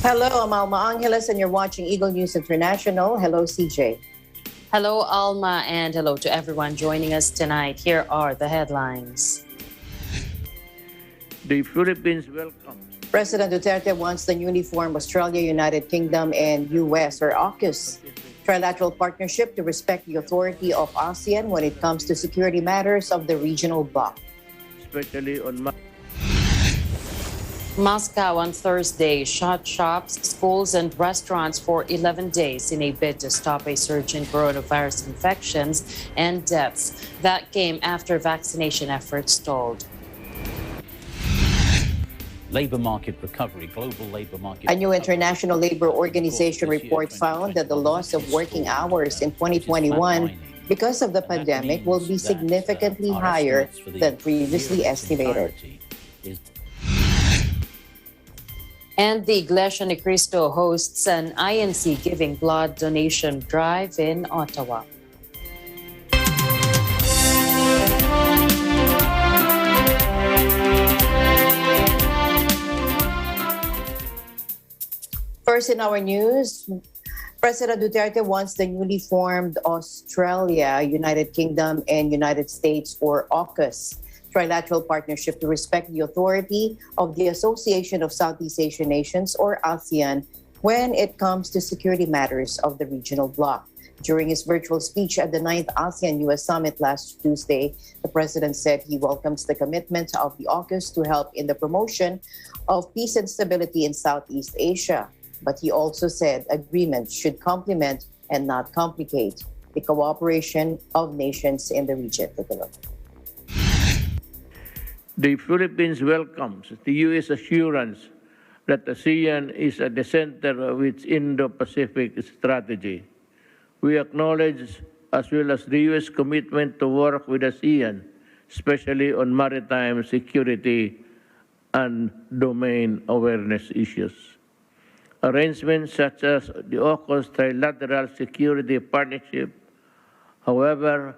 Hello, I'm Alma Angeles, and you're watching Eagle News International. Hello, CJ. Hello, Alma, and hello to everyone joining us tonight. Here are the headlines. The Philippines welcomes. President Duterte wants the newly formed Australia, United Kingdom, and U.S. or AUKUS trilateral partnership to respect the authority of ASEAN when it comes to security matters of the regional bloc. Especially on Moscow on Thursday shut shops, schools, and restaurants for 11 days in a bid to stop a surge in coronavirus infections and deaths. That came after vaccination efforts stalled. Labor market recovery, global labor market. A new International Labor Organization report found that the loss of working hours in 2021 because of the pandemic will be significantly higher than previously estimated. And the Iglesia Ni Cristo hosts an INC giving blood donation drive in Ottawa. First in our news, President Duterte wants the newly formed Australia, United Kingdom, and United States, or AUKUS, trilateral partnership to respect the authority of the Association of Southeast Asian Nations, or ASEAN, when it comes to security matters of the regional bloc. During his virtual speech at the 9th ASEAN-US Summit last Tuesday, the president said he welcomes the commitment of the AUKUS to help in the promotion of peace and stability in Southeast Asia. But he also said agreements should complement and not complicate the cooperation of nations in the region. Take a look. The Philippines welcomes the U.S. assurance that ASEAN is at the center of its Indo-Pacific strategy. We acknowledge as well as the U.S. commitment to work with ASEAN, especially on maritime security and domain awareness issues. Arrangements such as the AUKUS trilateral security partnership, however,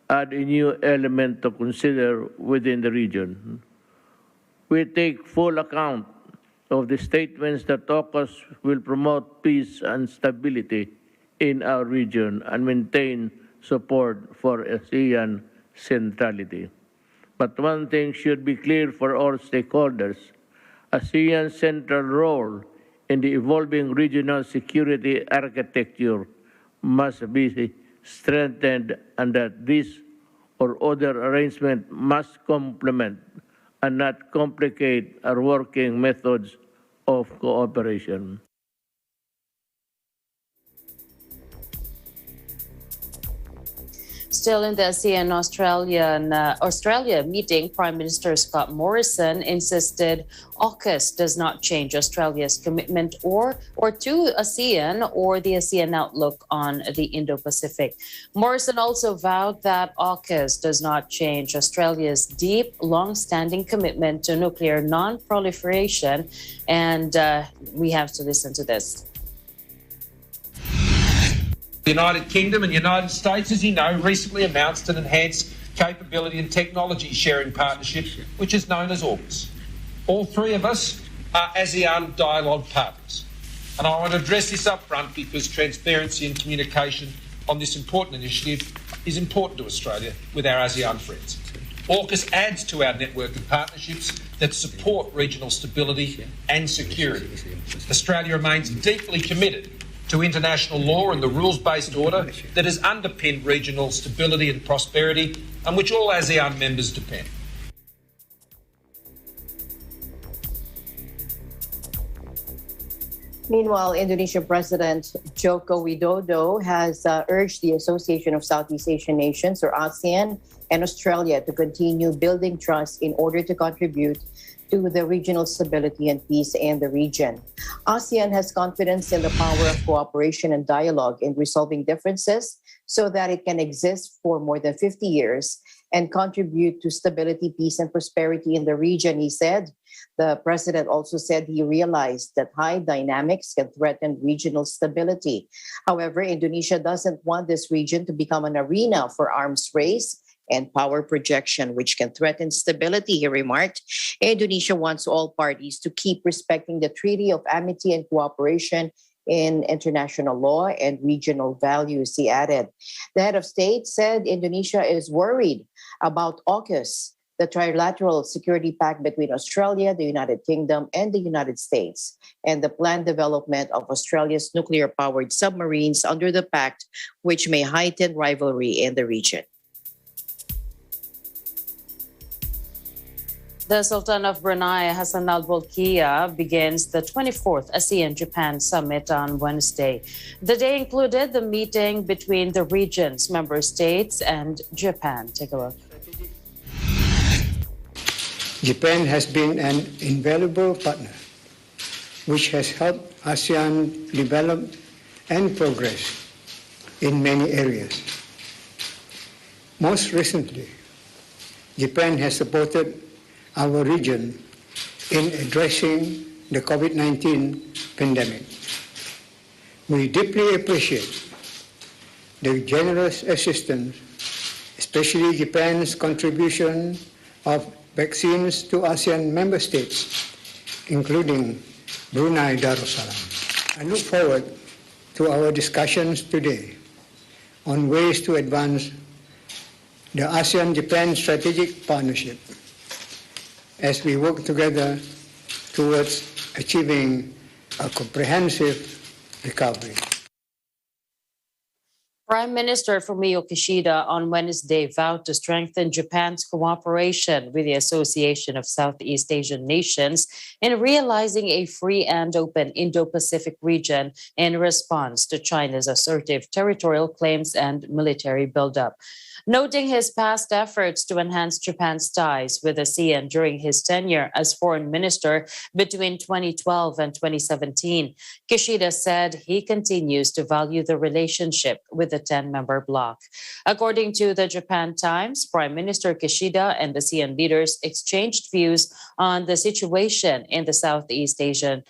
add a new element to consider within the region. We take full account of the statements that AUKUS will promote peace and stability in our region and maintain support for ASEAN centrality. But one thing should be clear for all stakeholders: ASEAN's central role in the evolving regional security architecture must be strengthened, and that this or other arrangement must complement and not complicate our working methods of cooperation. Still in the ASEAN Australia meeting, Prime Minister Scott Morrison insisted AUKUS does not change Australia's commitment or to ASEAN or the ASEAN outlook on the Indo-Pacific. Morrison also vowed that AUKUS does not change Australia's deep, long-standing commitment to nuclear non-proliferation, and we have to listen to this. The United Kingdom and United States, as you know, recently announced an enhanced capability and technology sharing partnership, which is known as AUKUS. All three of us are ASEAN dialogue partners. And I want to address this up front because transparency and communication on this important initiative is important to Australia with our ASEAN friends. AUKUS adds to our network of partnerships that support regional stability and security. Australia remains deeply committed to international law and the rules-based order that has underpinned regional stability and prosperity, on which all ASEAN members depend. Meanwhile, Indonesian President Joko Widodo has urged the Association of Southeast Asian Nations, or ASEAN, and Australia to continue building trust in order to contribute to the regional stability and peace in the region. ASEAN has confidence in the power of cooperation and dialogue in resolving differences so that it can exist for more than 50 years and contribute to stability, peace, and prosperity in the region, he said. The president also said he realized that high dynamics can threaten regional stability. However, Indonesia doesn't want this region to become an arena for arms race and power projection, which can threaten stability, he remarked. Indonesia wants all parties to keep respecting the Treaty of Amity and Cooperation in international law and regional values, he added. The head of state said Indonesia is worried about AUKUS, the trilateral security pact between Australia, the United Kingdom, and the United States, and the planned development of Australia's nuclear-powered submarines under the pact, which may heighten rivalry in the region. The Sultan of Brunei, Hassan al-Bolkiah, begins the 24th Asean Japan Summit on Wednesday. The day included the meeting between the region's member states and Japan. Take a look. Japan has been an invaluable partner, which has helped ASEAN develop and progress in many areas. Most recently, Japan has supported our region in addressing the COVID-19 pandemic. We deeply appreciate the generous assistance, especially Japan's contribution of vaccines to ASEAN member states, including Brunei Darussalam. I look forward to our discussions today on ways to advance the ASEAN-Japan strategic partnership as we work together towards achieving a comprehensive recovery. Prime Minister Fumio Kishida on Wednesday vowed to strengthen Japan's cooperation with the Association of Southeast Asian Nations in realizing a free and open Indo-Pacific region in response to China's assertive territorial claims and military buildup. Noting his past efforts to enhance Japan's ties with ASEAN during his tenure as foreign minister between 2012 and 2017, Kishida said he continues to value the relationship with the 10-member bloc. According to the Japan Times, Prime Minister Kishida and ASEAN leaders exchanged views on the situation in the Southeast Asian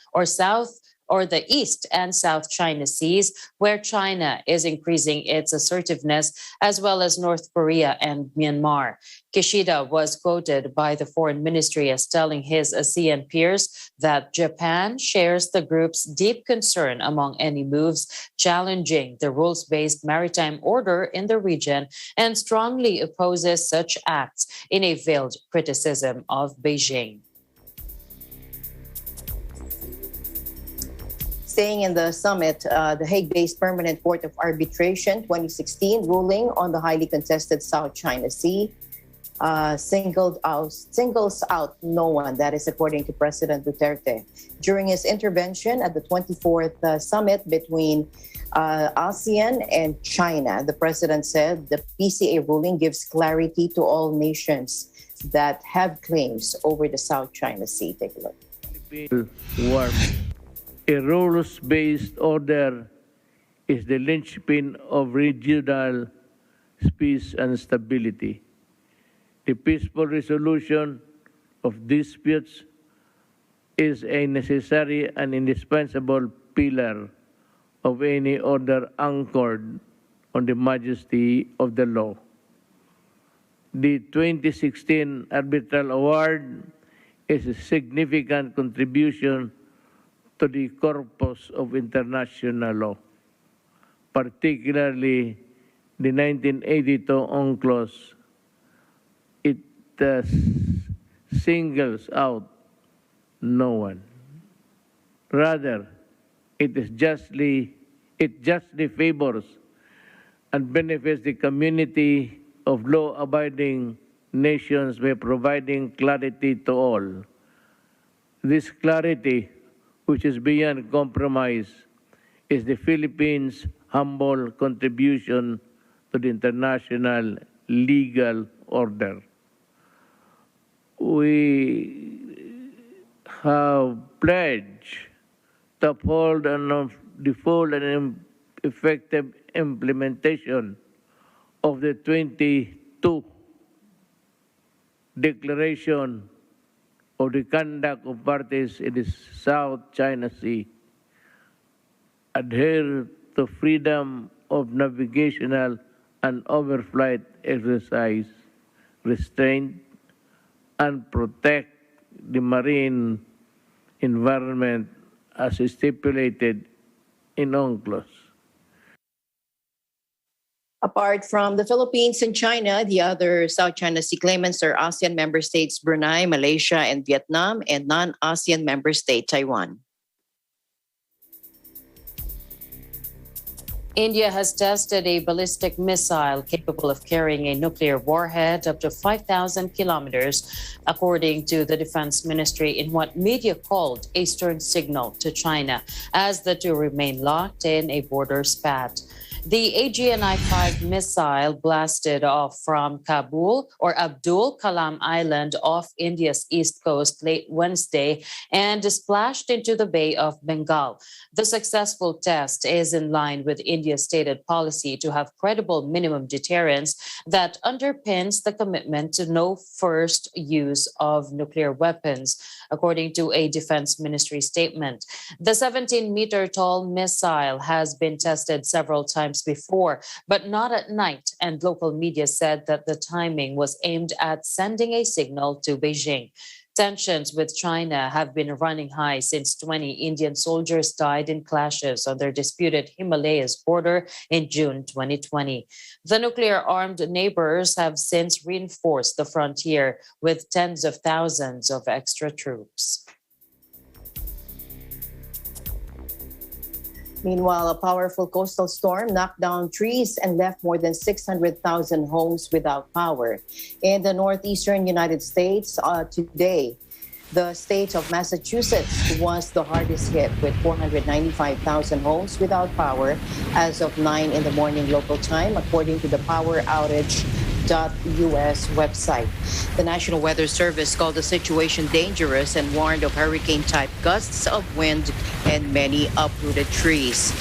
or the East and South China Seas, where China is increasing its assertiveness, as well as North Korea and Myanmar. Kishida was quoted by the Foreign Ministry as telling his ASEAN peers that Japan shares the group's deep concern among any moves challenging the rules-based maritime order in the region and strongly opposes such acts in a veiled criticism of Beijing. Staying in the summit, the Hague-based Permanent Court of Arbitration 2016 ruling on the highly contested South China Sea singles out no one. That is according to President Duterte. During his intervention at the 24th summit between ASEAN and China, the president said the PCA ruling gives clarity to all nations that have claims over the South China Sea. Take a look. A rules-based order is the linchpin of regional peace and stability. The peaceful resolution of disputes is a necessary and indispensable pillar of any order anchored on the majesty of the law. The 2016 arbitral award is a significant contribution to the corpus of international law, particularly the 1982 UNCLOS. It singles out no one. Rather, it justly favors and benefits the community of law-abiding nations by providing clarity to all. This clarity, which is beyond compromise, is the Philippines' humble contribution to the international legal order. We have pledged to uphold the full and effective implementation of the 22 Declaration of the conduct of parties in the South China Sea, adhere to freedom of navigational and overflight exercise restraint, and protect the marine environment as stipulated in UNCLOS. Apart from the Philippines and China, the other South China Sea claimants are ASEAN member states Brunei, Malaysia, and Vietnam, and non-ASEAN member state Taiwan. India has tested a ballistic missile capable of carrying a nuclear warhead up to 5,000 kilometers, according to the Defense Ministry, in what media called a stern signal to China, as the two remain locked in a border spat. The AGNI-5 missile blasted off from Kabul or Abdul Kalam Island off India's east coast late Wednesday and splashed into the Bay of Bengal. The successful test is in line with India's stated policy to have credible minimum deterrence that underpins the commitment to no first use of nuclear weapons, according to a Defense Ministry statement. The 17-meter tall missile has been tested several times before, but not at night, and local media said that the timing was aimed at sending a signal to Beijing. Tensions with China have been running high since 20 Indian soldiers died in clashes on their disputed Himalayas border in June 2020. The nuclear-armed neighbors have since reinforced the frontier with tens of thousands of extra troops. Meanwhile, a powerful coastal storm knocked down trees and left more than 600,000 homes without power. In the northeastern United States today, the state of Massachusetts was the hardest hit with 495,000 homes without power as of 9 in the morning local time, according to the Power Outage.us website. The National Weather Service called the situation dangerous and warned of hurricane-type gusts of wind and many uprooted trees.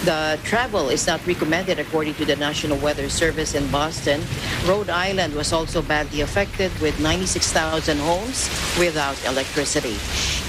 The travel is not recommended, according to the National Weather Service in Boston. Rhode Island was also badly affected with 96,000 homes without electricity.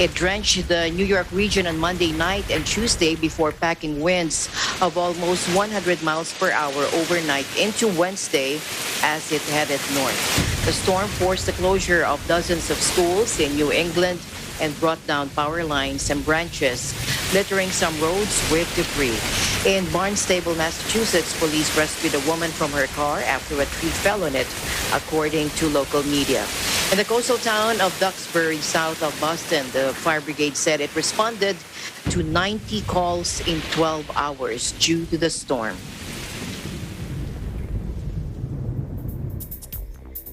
It drenched the New York region on Monday night and Tuesday before packing winds of almost 100 miles per hour overnight into Wednesday as it headed north. The storm forced the closure of dozens of schools in New England and brought down power lines and branches, littering some roads with debris. In Barnstable, Massachusetts, police rescued a woman from her car after a tree fell on it, according to local media. In the coastal town of Duxbury, south of Boston, the fire brigade said it responded to 90 calls in 12 hours due to the storm.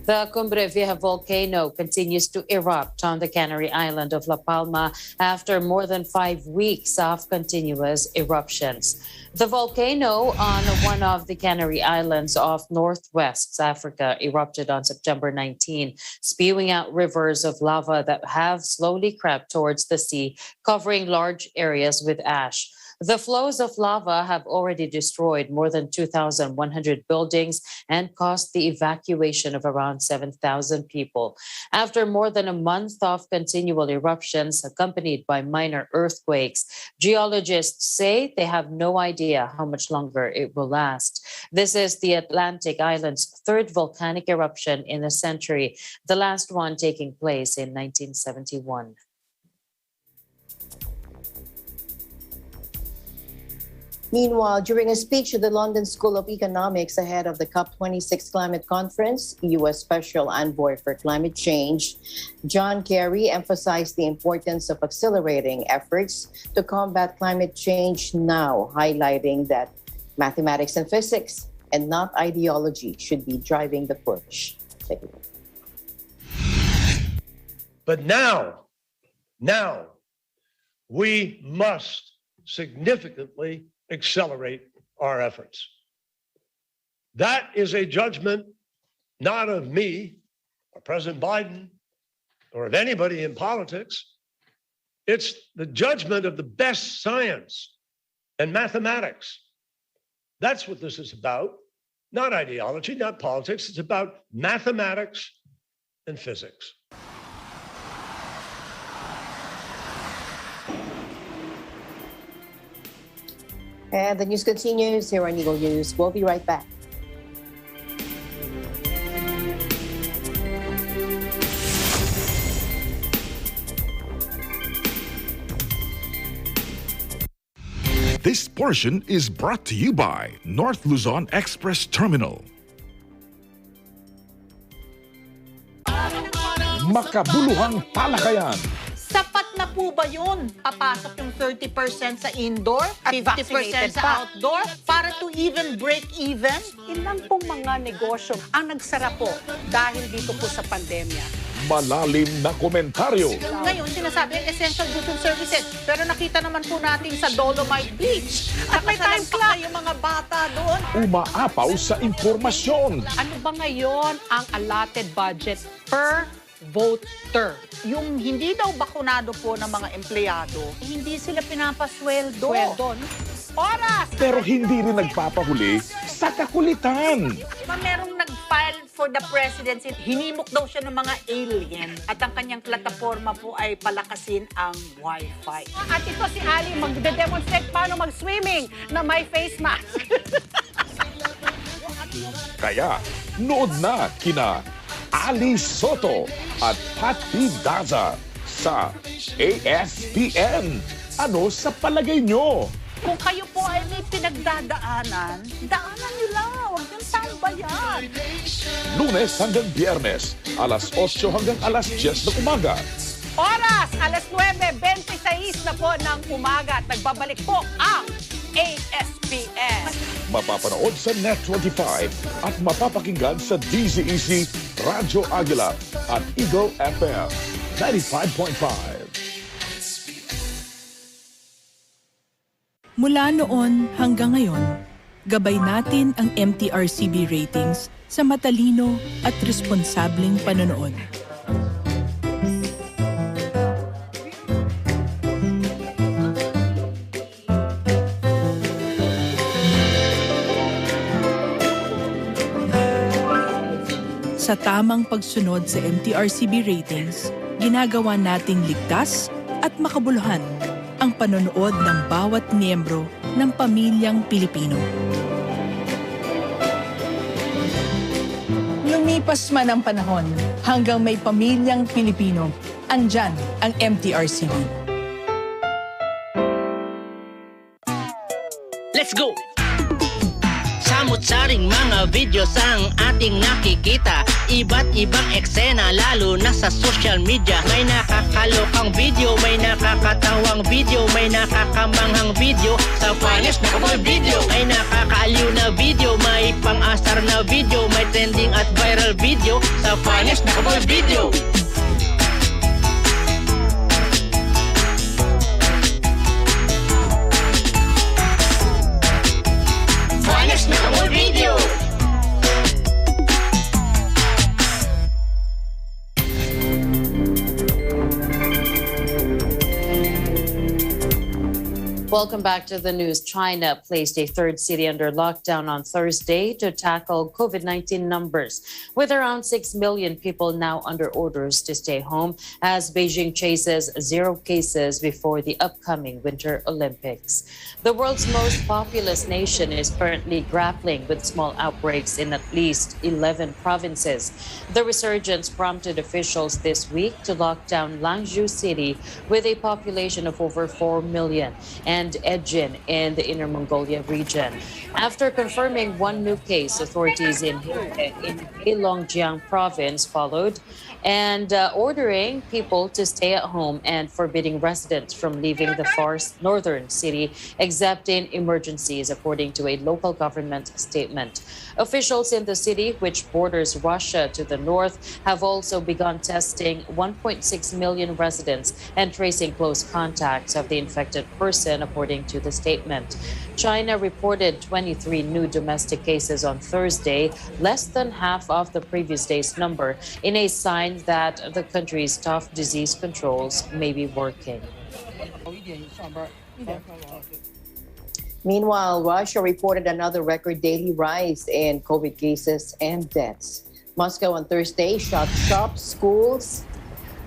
The Cumbre Vieja volcano continues to erupt on the Canary Island of La Palma after more than 5 weeks of continuous eruptions. The volcano on one of the Canary Islands off Northwest Africa erupted on September 19, spewing out rivers of lava that have slowly crept towards the sea, covering large areas with ash. The flows of lava have already destroyed more than 2,100 buildings and caused the evacuation of around 7,000 people. After more than a month of continual eruptions accompanied by minor earthquakes, geologists say they have no idea how much longer it will last. This is the Atlantic Island's third volcanic eruption in a century, the last one taking place in 1971. Meanwhile, during a speech at the London School of Economics ahead of the COP26 climate conference, U.S. Special Envoy for Climate Change, John Kerry, emphasized the importance of accelerating efforts to combat climate change now, highlighting that mathematics and physics and not ideology should be driving the push. But now, we must significantly accelerate our efforts. That is a judgment not of me or President Biden or of anybody in politics. It's the judgment of the best science and mathematics. That's what this is about. Not ideology, not politics. It's about mathematics and physics. And the news continues here on Eagle News. We'll be right back. This portion is brought to you by North Luzon Express Terminal. Makabuluhang talakayan. Sapat na po ba yun? Papasok yung 30% sa indoor at 50% sa outdoor para to even break even? Ilan pong mga negosyo ang nagsara po dahil dito po sa pandemya? Malalim na komentaryo. Ngayon, sinasabi essential goods and services. Pero nakita naman po natin sa Dolomite Beach. At may time clock yung mga bata doon. Umaapaw sa impormasyon. Ano ba ngayon ang allotted budget per voter? Yung hindi daw bakunado po ng mga empleyado, hindi sila pinapasweldo. Oras! Pero hindi rin nagpapahuli sa kakulitan. Merong nag-file for the presidency. Hinimok daw siya ng mga alien at ang kanyang plataforma po ay palakasin ang Wi-Fi. At ito si Ali magde-demonstrate paano mag-swimming na may face mask. Kaya, nood na kina Ali Soto at Pati Daza sa ASPN. Ano sa palagay nyo? Kung kayo po ay may pinagdadaanan, daanan nyo lang. Huwag niyong tambayan. Lunes hanggang Biyernes, alas 8 hanggang alas 10 ng umaga. Oras, alas 9:26 na po ng umaga at nagbabalik po ang ASPN. Mapapanood sa Net25 at mapapakinggan sa DZEC, Radyo Aguila at Eagle FM 95.5. Mula noon hanggang ngayon, gabay natin ang MTRCB ratings sa matalino at responsableng panonood. Sa tamang pagsunod sa MTRCB ratings, ginagawa nating ligtas at makabuluhan ang panonood ng bawat miyembro ng pamilyang Pilipino. Lumipas man ang panahon, hanggang may pamilyang Pilipino, andyan ang MTRCB. Let's go! Samut-saring mga videos ang ating nakikita. Iba't ibang eksena lalo na sa social media. May nakakalokang video, may nakakatawang video, may nakakamanghang video. Sa finest nakabol video, may nakakaaliw na video, may pang-asar na video, may trending at viral video. Sa finest nakabol video. Finest nakabol video. Welcome back to the news. China placed a third city under lockdown on Thursday to tackle COVID-19 numbers, with around 6 million people now under orders to stay home as Beijing chases 0 cases before the upcoming Winter Olympics. The world's most populous nation is currently grappling with small outbreaks in at least 11 provinces. The resurgence prompted officials this week to lock down Langzhou City with a population of over 4 million and Ejin in the Inner Mongolia region. After confirming 1 new case, authorities in Heilongjiang province followed and ordering people to stay at home and forbidding residents from leaving the far northern city except in emergencies, according to a local government statement. Officials in the city, which borders Russia to the north, have also begun testing 1.6 million residents and tracing close contacts of the infected person, according to the statement. China reported 23 new domestic cases on Thursday, less than half of the previous day's number, in a sign that the country's tough disease controls may be working. Meanwhile, Russia reported another record daily rise in COVID cases and deaths. Moscow on Thursday shut shops, schools,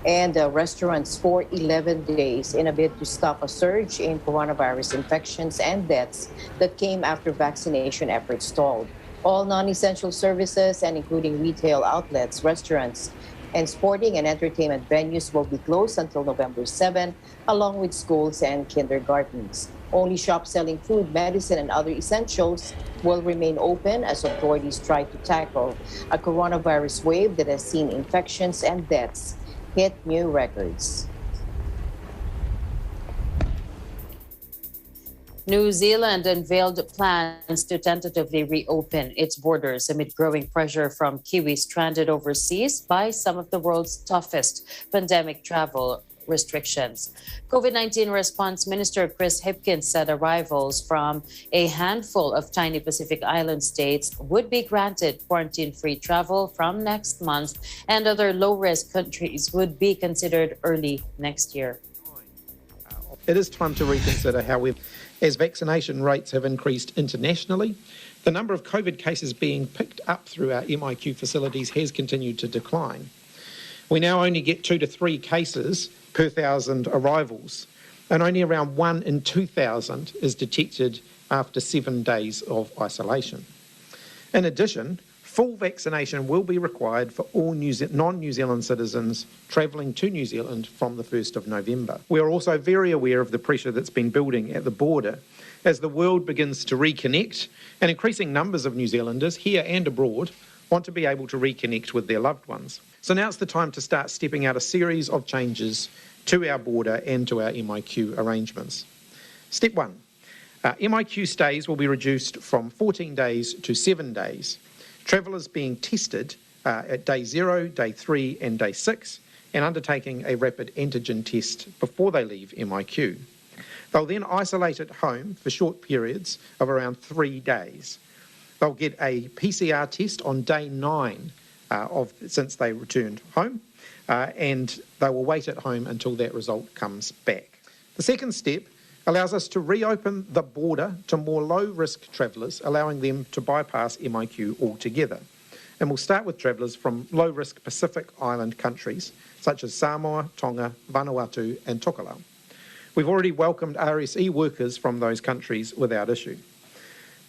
and restaurants for 11 days in a bid to stop a surge in coronavirus infections and deaths that came after vaccination efforts stalled. All non-essential services, and including retail outlets, restaurants, and sporting and entertainment venues will be closed until November 7, along with schools and kindergartens. Only shops selling food, medicine, and other essentials will remain open as authorities try to tackle a coronavirus wave that has seen infections and deaths hit new records. New Zealand unveiled plans to tentatively reopen its borders amid growing pressure from Kiwis stranded overseas by some of the world's toughest pandemic travel restrictions. COVID-19 response Minister Chris Hipkins said arrivals from a handful of tiny Pacific Island states would be granted quarantine-free travel from next month, and other low-risk countries would be considered early next year. It is time to reconsider how as vaccination rates have increased internationally, the number of COVID cases being picked up through our MIQ facilities has continued to decline. We now only get 2 to 3 cases per 1,000 arrivals, and only around 1 in 2,000 is detected after 7 days of isolation. In addition, full vaccination will be required for all non-New Zealand citizens travelling to New Zealand from the 1st of November. We are also very aware of the pressure that's been building at the border as the world begins to reconnect, and increasing numbers of New Zealanders here and abroad want to be able to reconnect with their loved ones. So now it's the time to start stepping out a series of changes to our border and to our MIQ arrangements. Step 1. MIQ stays will be reduced from 14 days to 7 days. Travellers being tested at day 0, day 3 and day 6 and undertaking a rapid antigen test before they leave MIQ. They'll then isolate at home for short periods of around 3 days. They'll get a PCR test on day 9 since they returned home, and they will wait at home until that result comes back. The second step allows us to reopen the border to more low-risk travellers, allowing them to bypass MIQ altogether. And we'll start with travellers from low-risk Pacific Island countries, such as Samoa, Tonga, Vanuatu and Tokelau. We've already welcomed RSE workers from those countries without issue.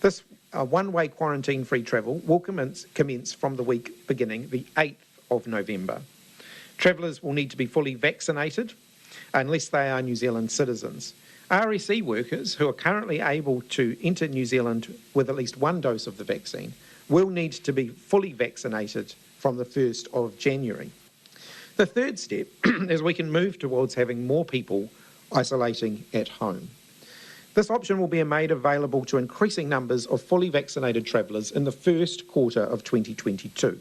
This one-way quarantine-free travel will commence from the week beginning the 8th of November. Travellers will need to be fully vaccinated unless they are New Zealand citizens. RSE workers who are currently able to enter New Zealand with at least 1 dose of the vaccine will need to be fully vaccinated from the 1st of January. The third step is we can move towards having more people isolating at home. This option will be made available to increasing numbers of fully vaccinated travellers in the first quarter of 2022.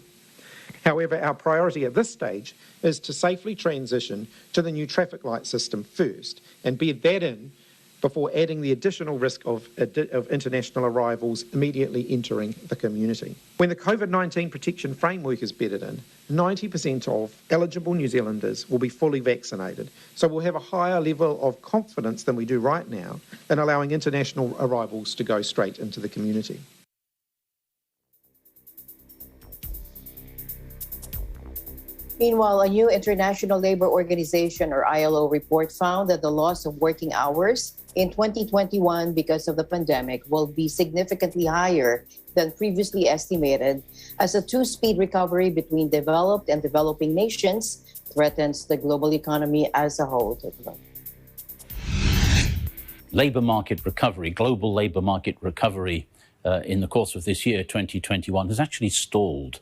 However, our priority at this stage is to safely transition to the new traffic light system first and bed that in before adding the additional risk of international arrivals immediately entering the community. When the COVID-19 protection framework is bedded in, 90% of eligible New Zealanders will be fully vaccinated, so we'll have a higher level of confidence than we do right now in allowing international arrivals to go straight into the community. Meanwhile, a new International Labour Organization or ILO report found that the loss of working hours in 2021 because of the pandemic will be significantly higher than previously estimated, as a two-speed recovery between developed and developing nations threatens the global economy as a whole. Labour market recovery, global labour market recovery in the course of this year, 2021, has actually stalled.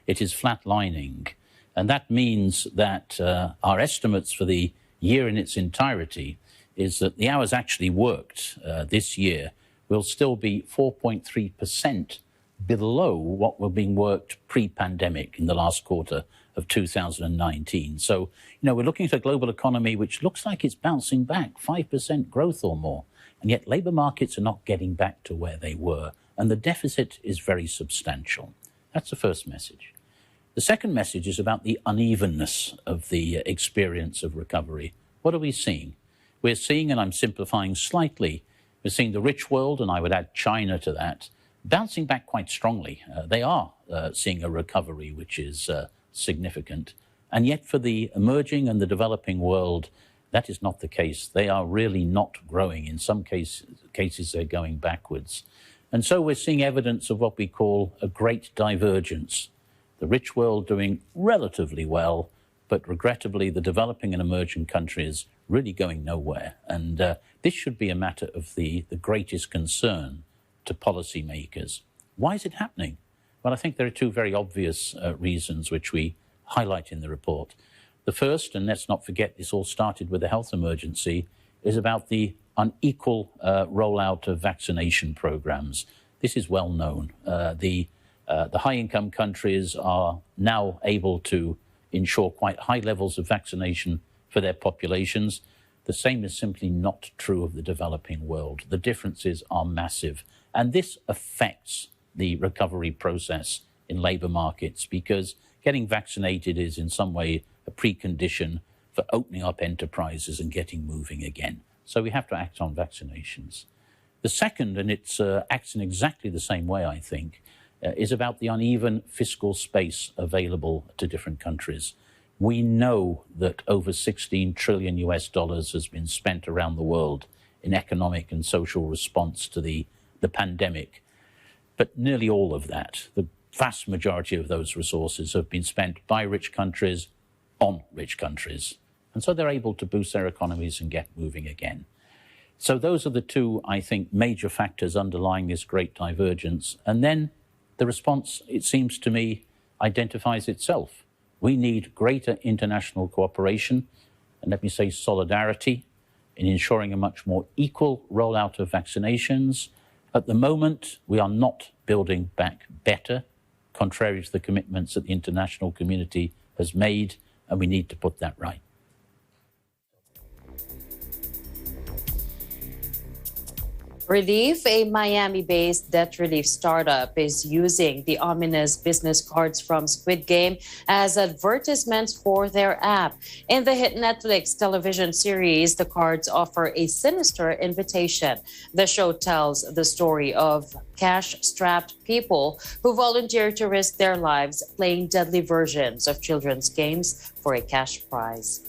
It is flatlining. And that means that our estimates for the year in its entirety is that the hours actually worked this year will still be 4.3% below what were being worked pre-pandemic in the last quarter of 2019. So, we're looking at a global economy which looks like it's bouncing back, 5% growth or more, and yet labour markets are not getting back to where they were, and the deficit is very substantial. That's the first message. The second message is about the unevenness of the experience of recovery. What are we seeing? We're seeing, and I'm simplifying slightly, we're seeing the rich world, and I would add China to that, bouncing back quite strongly. They are seeing a recovery which is significant. And yet for the emerging and the developing world, that is not the case. They are really not growing. In some cases, they're going backwards. And so we're seeing evidence of what we call a great divergence. The rich world doing relatively well, but regrettably, the developing and emerging countries really going nowhere. And this should be a matter of the greatest concern to policymakers. Why is it happening? Well, I think there are two very obvious reasons which we highlight in the report. The first, and let's not forget this all started with a health emergency, is about the unequal rollout of vaccination programs. This is well known. The high-income countries are now able to ensure quite high levels of vaccination for their populations. The same is simply not true of the developing world. The differences are massive. And this affects the recovery process in labour markets because getting vaccinated is in some way a precondition for opening up enterprises and getting moving again. So we have to act on vaccinations. The second, and it acts in exactly the same way, I think, is about the uneven fiscal space available to different countries. We know that over $16 trillion has been spent around the world in economic and social response to the pandemic. But nearly all of that, the vast majority of those resources have been spent by rich countries on rich countries. And so they're able to boost their economies and get moving again. So those are the two, I think, major factors underlying this great divergence. And then the response, it seems to me, identifies itself. We need greater international cooperation, and let me say solidarity, in ensuring a much more equal rollout of vaccinations. At the moment, we are not building back better, contrary to the commitments that the international community has made, and we need to put that right. Relief, a Miami-based debt relief startup, is using the ominous business cards from Squid Game as advertisements for their app. In the hit Netflix television series, the cards offer a sinister invitation. The show tells the story of cash-strapped people who volunteer to risk their lives playing deadly versions of children's games for a cash prize.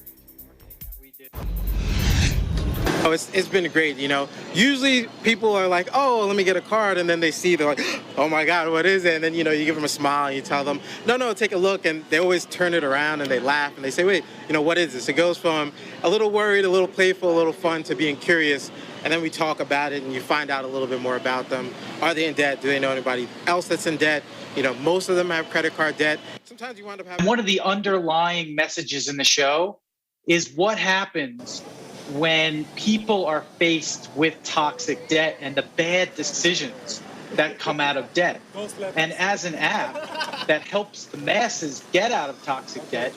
Oh, it's been great, you know. Usually people are like, oh, let me get a card, and then they see, they're like, oh my God, what is it? And then, you know, you give them a smile and you tell them, no, take a look, and they always turn it around and they laugh and they say, wait, you know, what is this? It goes from a little worried, a little playful, a little fun to being curious, and then we talk about it and you find out a little bit more about them. Are they in debt? Do they know anybody else that's in debt? You know, most of them have credit card debt. Sometimes you wind up having... One of the underlying messages in the show is what happens when people are faced with toxic debt and the bad decisions that come out of debt. And as an app that helps the masses get out of toxic debt,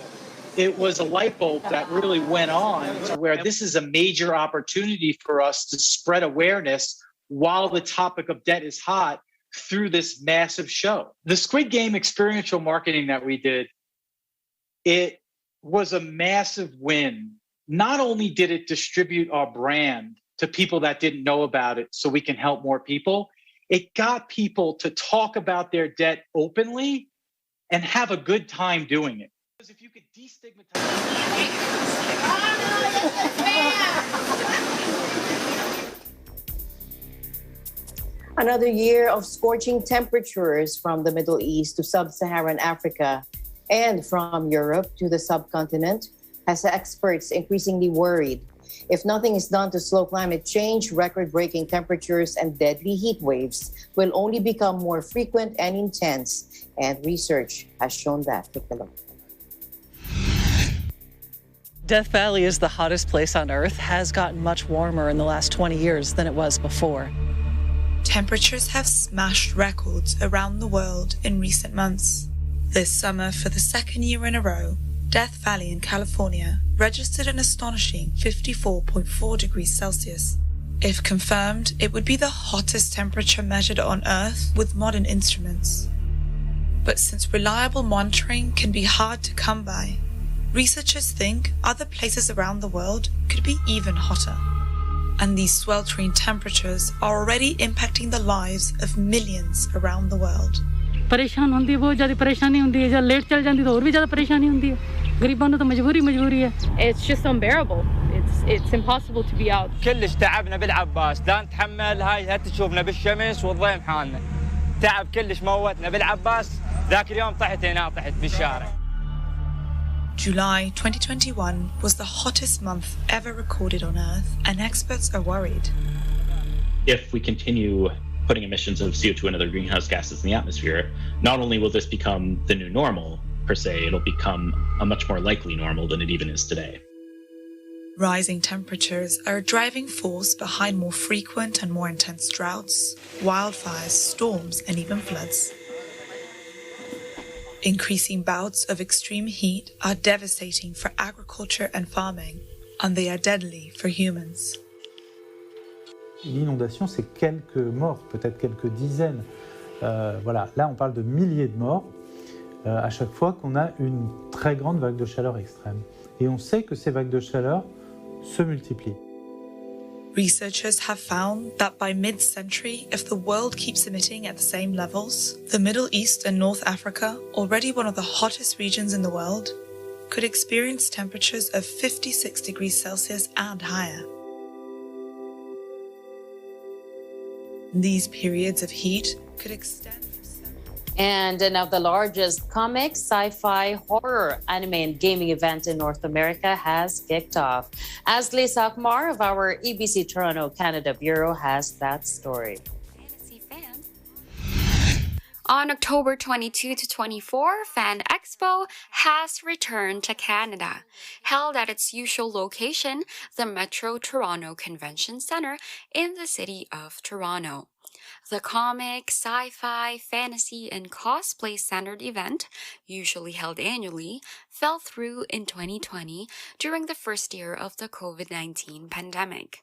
it was a light bulb that really went on to where this is a major opportunity for us to spread awareness while the topic of debt is hot through this massive show. The Squid Game experiential marketing that we did, it was a massive win. Not only did it distribute our brand to people that didn't know about it so we can help more people, it got people to talk about their debt openly and have a good time doing it. Because if you could destigmatize... Another year of scorching temperatures from the Middle East to sub-Saharan Africa and from Europe to the subcontinent has experts increasingly worried. If nothing is done to slow climate change, record-breaking temperatures and deadly heat waves will only become more frequent and intense. And research has shown that. Take a look. Death Valley is the hottest place on Earth, has gotten much warmer in the last 20 years than it was before. Temperatures have smashed records around the world in recent months. This summer, for the second year in a row, Death Valley in California registered an astonishing 54.4 degrees Celsius. If confirmed, it would be the hottest temperature measured on Earth with modern instruments. But since reliable monitoring can be hard to come by, researchers think other places around the world could be even hotter. And these sweltering temperatures are already impacting the lives of millions around the world. परेशान होंदी है बहुत ज़्यादा परेशानी होंदी है जब late चल जाती तो और भी ज़्यादा परेशानी होंदी है It's just unbearable. It's impossible to be out. كلش تعبنا بالعباس، لا نتحمل هاي تشوفنا بالشمس والضيم حالنا. تعب كلش موتنا بالعباس، ذاك اليوم طحت بالشارع. July 2021 was the hottest month ever recorded on Earth, and experts are worried. If we continue putting emissions of CO2 and other greenhouse gases in the atmosphere, not only will this become the new normal, per se, it'll become a much more likely normal than it even is today. Rising temperatures are a driving force behind more frequent and more intense droughts, wildfires, storms, and even floods. Increasing bouts of extreme heat are devastating for agriculture and farming, and they are deadly for humans. L'inondation, c'est quelques morts, peut-être quelques dizaines. Voilà, là on parle de milliers de morts à chaque fois qu'on a une très grande vague de chaleur extrême. Et on sait que ces vagues de chaleur se multiplient. Researchers have found that by mid-century, if the world keeps emitting at the same levels, the Middle East and North Africa, already one of the hottest regions in the world, could experience temperatures of 56 degrees Celsius and higher. These periods of heat could extend. And now the largest comic, sci-fi, horror, anime, and gaming event in North America has kicked off. Asli Sakmar of our EBC Toronto, Canada Bureau has that story. On October 22 to 24, Fan Expo has returned to Canada. Held at its usual location, the Metro Toronto Convention Centre in the city of Toronto. The comic, sci-fi, fantasy, and cosplay-centered event, usually held annually, fell through in 2020 during the first year of the COVID-19 pandemic.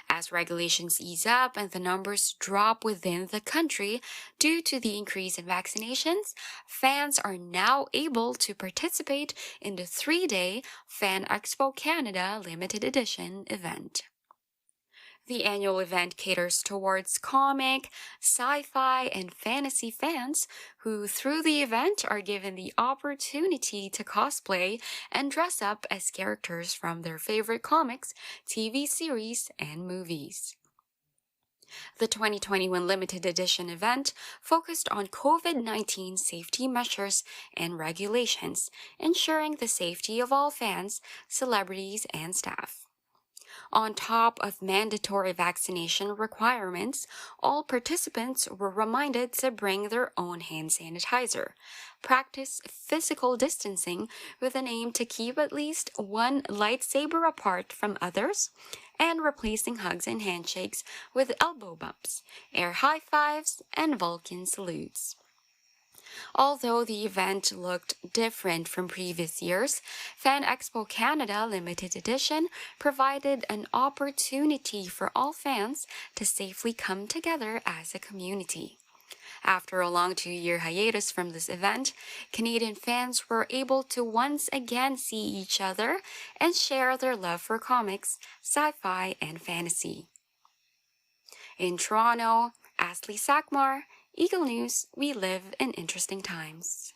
As regulations ease up and the numbers drop within the country due to the increase in vaccinations, fans are now able to participate in the 3-day Fan Expo Canada limited edition event. The annual event caters towards comic, sci-fi, and fantasy fans who, through the event, are given the opportunity to cosplay and dress up as characters from their favorite comics, TV series, and movies. The 2021 limited edition event focused on COVID-19 safety measures and regulations, ensuring the safety of all fans, celebrities, and staff. On top of mandatory vaccination requirements, all participants were reminded to bring their own hand sanitizer, practice physical distancing with an aim to keep at least one lightsaber apart from others, and replacing hugs and handshakes with elbow bumps, air high fives, and Vulcan salutes. Although the event looked different from previous years, Fan Expo Canada Limited Edition provided an opportunity for all fans to safely come together as a community. After a long 2-year hiatus from this event, Canadian fans were able to once again see each other and share their love for comics, sci-fi, and fantasy. In Toronto, Asli Sakmar, Eagle News, we live in interesting times.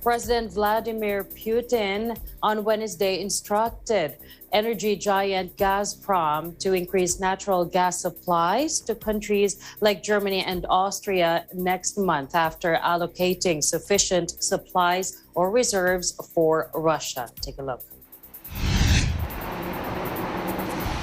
President Vladimir Putin on Wednesday instructed energy giant Gazprom to increase natural gas supplies to countries like Germany and Austria next month after allocating sufficient supplies or reserves for Russia. Take a look.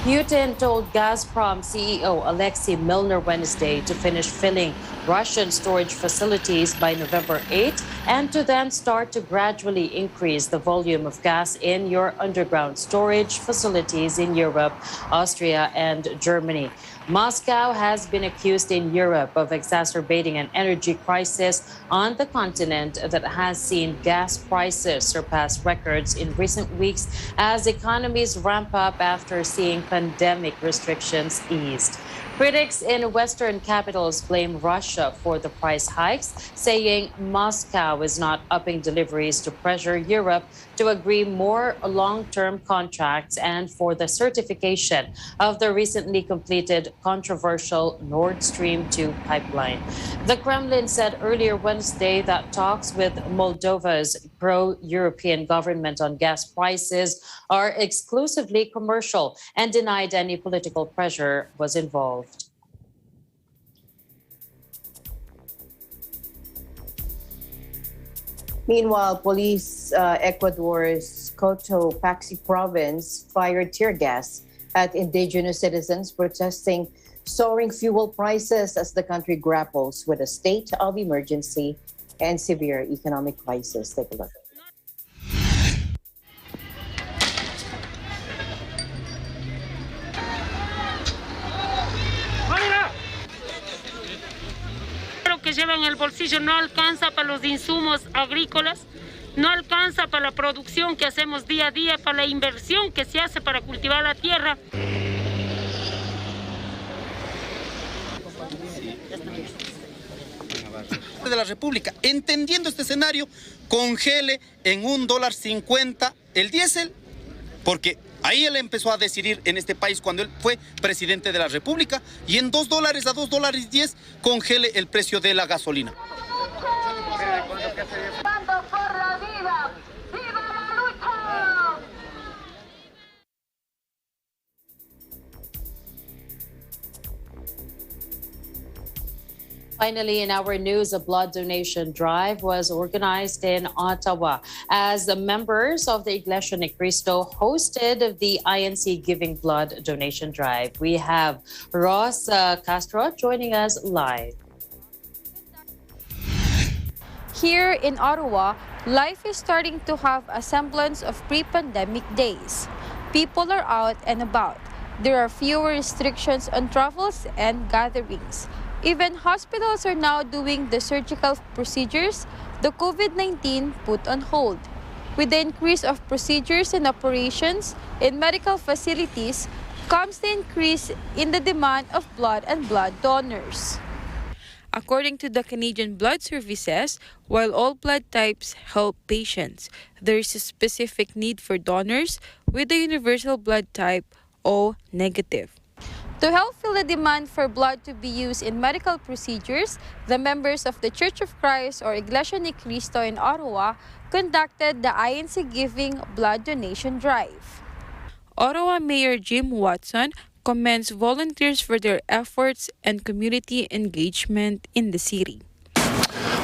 Putin told Gazprom CEO Alexei Milner Wednesday to finish filling Russian storage facilities by November 8 and to then start to gradually increase the volume of gas in your underground storage facilities in Europe, Austria, and Germany. Moscow has been accused in Europe of exacerbating an energy crisis on the continent that has seen gas prices surpass records in recent weeks as economies ramp up after seeing pandemic restrictions eased. Critics in Western capitals blame Russia for the price hikes, saying Moscow is not upping deliveries to pressure Europe to agree more long-term contracts and for the certification of the recently completed controversial Nord Stream 2 pipeline. The Kremlin said earlier Wednesday that talks with Moldova's pro-European government on gas prices are exclusively commercial and denied any political pressure was involved. Meanwhile, police Ecuador's Cotopaxi province fired tear gas at indigenous citizens protesting soaring fuel prices as the country grapples with a state of emergency and severe economic crisis. Take a look. Que lleva en el bolsillo no alcanza para los insumos agrícolas, no alcanza para la producción que hacemos día a día, para la inversión que se hace para cultivar la tierra. De la República, entendiendo este escenario, congele en $1.50 el diésel, porque ahí él empezó a decidir en este país cuando él fue presidente de la República, y en $2 a $2.10 congele el precio de la gasolina. Finally, in our news, a blood donation drive was organized in Ottawa as the members of the Iglesia Ni Cristo hosted the INC Giving Blood Donation Drive. We have Ross Castro joining us live. Here in Ottawa, life is starting to have a semblance of pre-pandemic days. People are out and about. There are fewer restrictions on travels and gatherings. Even hospitals are now doing the surgical procedures the COVID-19 put on hold. With the increase of procedures and operations in medical facilities comes the increase in the demand of blood and blood donors. According to the Canadian Blood Services, while all blood types help patients, there is a specific need for donors with the universal blood type O negative. To help fill the demand for blood to be used in medical procedures, the members of the Church of Christ or Iglesia Ni Cristo in Ottawa conducted the INC Giving Blood Donation Drive. Ottawa Mayor Jim Watson commends volunteers for their efforts and community engagement in the city.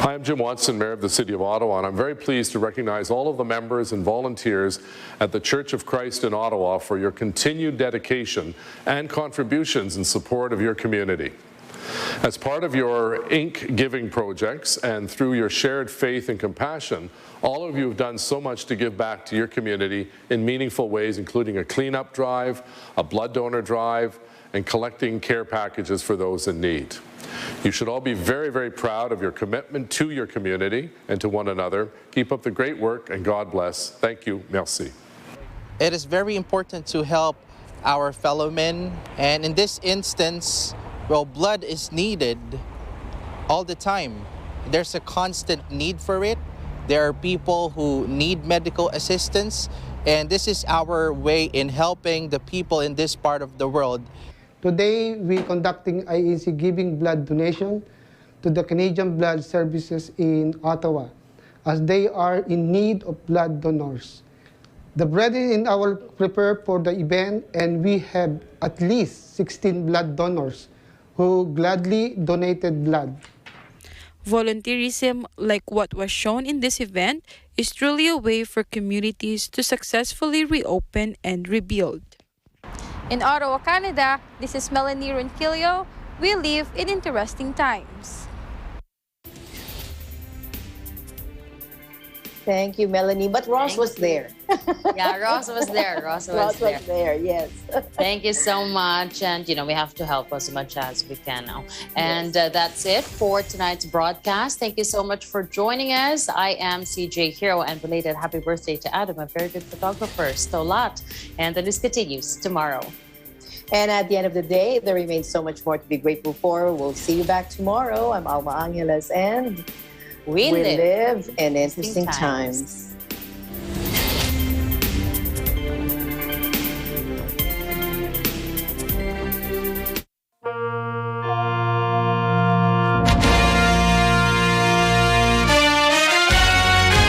Hi, I'm Jim Watson, Mayor of the City of Ottawa, and I'm very pleased to recognize all of the members and volunteers at the Church of Christ in Ottawa for your continued dedication and contributions in support of your community. As part of your ink giving projects and through your shared faith and compassion, all of you have done so much to give back to your community in meaningful ways, including a cleanup drive, a blood donor drive, and collecting care packages for those in need. You should all be very, very proud of your commitment to your community and to one another. Keep up the great work, and God bless. Thank you. Merci. It is very important to help our fellow men, and in this instance, well, blood is needed all the time. There's a constant need for it. There are people who need medical assistance, and this is our way in helping the people in this part of the world. Today, we're conducting INC Giving Blood Donation to the Canadian Blood Services in Ottawa, as they are in need of blood donors. The brethren in our prepare for the event, and we have at least 16 blood donors who gladly donated blood. Volunteerism, like what was shown in this event, is truly a way for communities to successfully reopen and rebuild. In Ottawa, Canada, this is Melanie Ronquillo. We live in interesting times. Thank you, Melanie. But Ross was there. Yeah, Ross was there. Ross was there, yes. Thank you so much. And, we have to help as much as we can now. And that's it for tonight's broadcast. Thank you so much for joining us. I am CJ Hero, and belated happy birthday to Adam, a very good photographer. Stolat. And the news continues tomorrow. And at the end of the day, there remains so much more to be grateful for. We'll see you back tomorrow. I'm Alma Angeles, and we live in interesting times.